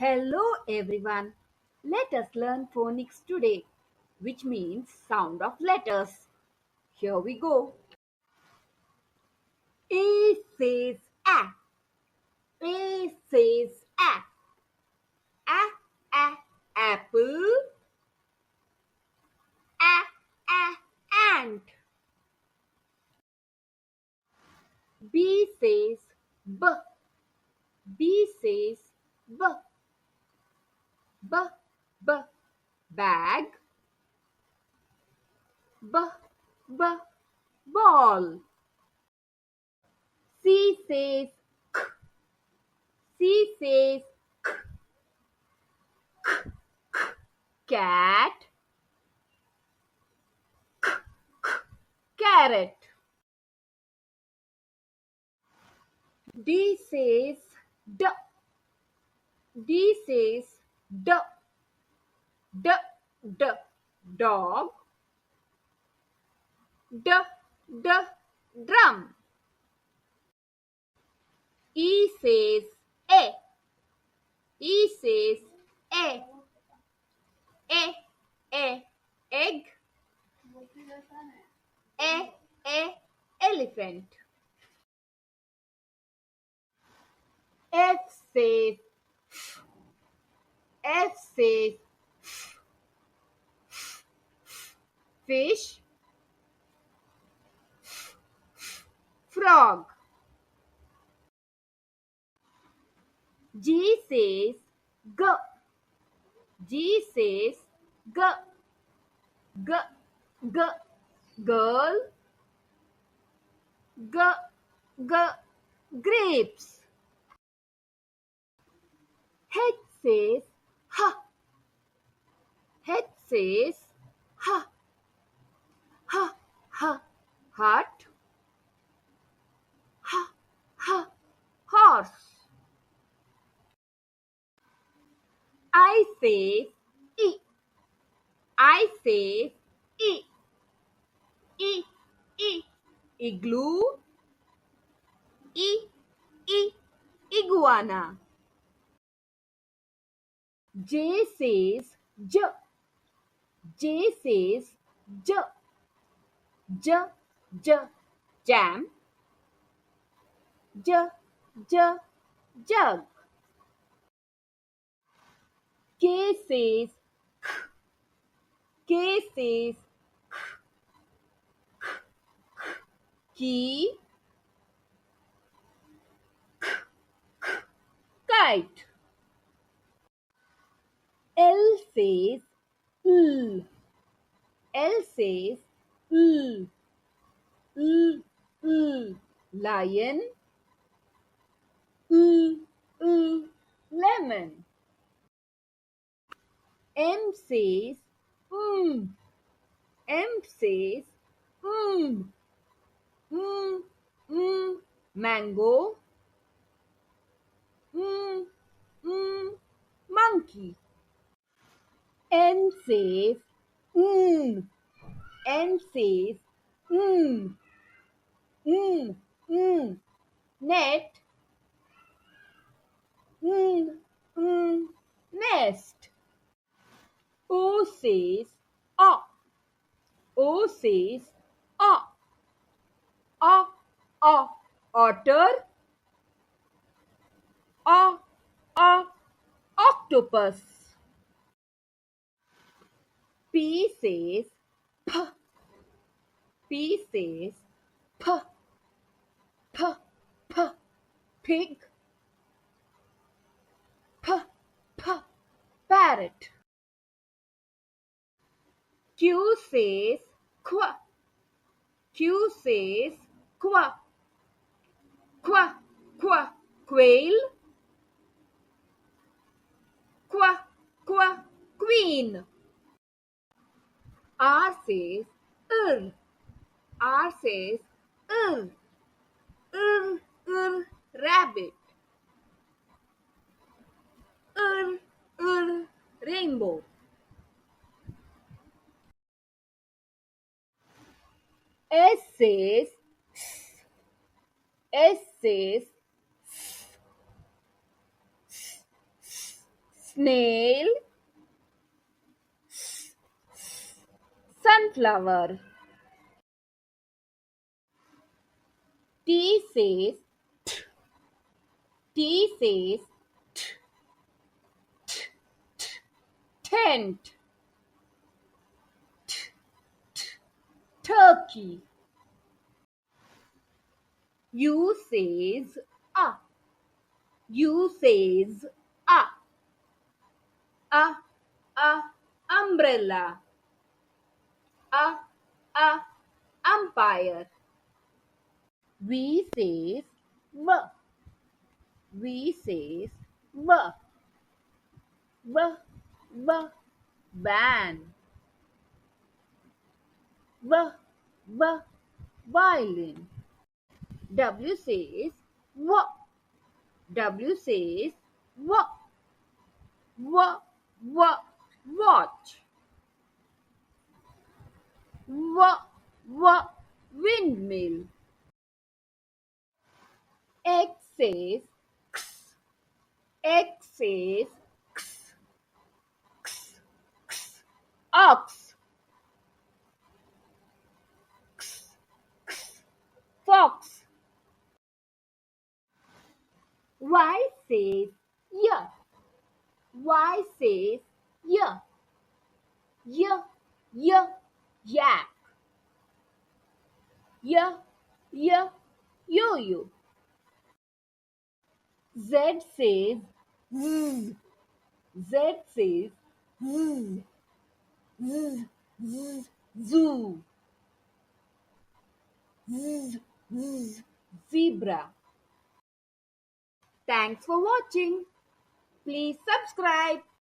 Hello everyone. Let us learn phonics today, which means sound of letters. Here we go. A says a. A says a. A apple. A ant. B says b. B says b. B b bag. B b ball. C says C says cat. Carrot. D says d. D says d. D d dog. D d drum. E says a. E says a. A egg. A elephant. F says F says fish. Frog. G says g. G says g. G g girl. G g grapes. H says ha. H says ha. Ha ha hut. Ha ha horse. I says e. I says e. E e igloo. E e iguana. J says j. J says j. J j jam. J j jug. K says K says key. Kite. L says l. L says l. L l lion. L l lemon. M says M says mango. Monkey. N says mm. N says mm. Net. Mm, mm, nest. O says ah. O says ah. Ah, ah, otter. Ah, ah, octopus. P says p. P says p. P, p, pig. P, p, parrot. Q says qua. Q says qua. Qua, qua, quail. Qua, qua, queen. R says r. R says r. Rabbit. Rainbow. S says S says snail, sunflower. T says, T says, tent, turkey. U says, ah, U says, ah, ah, ah, umbrella, ah, ah, umpire. V says, v, V says, v, v, v, van, v, v, violin. W says, w, W says, w, w, w, watch, w, w, windmill. X says, X says, ox, fox. Y says, yeah, Y says, yeah, yeah, yeah, yak, yeah, yeah, yo-yo. Z says, zzz, Z says, zzz, zzz, zzz, zoo, zzz, zzz, zebra. Thanks for watching. Please subscribe.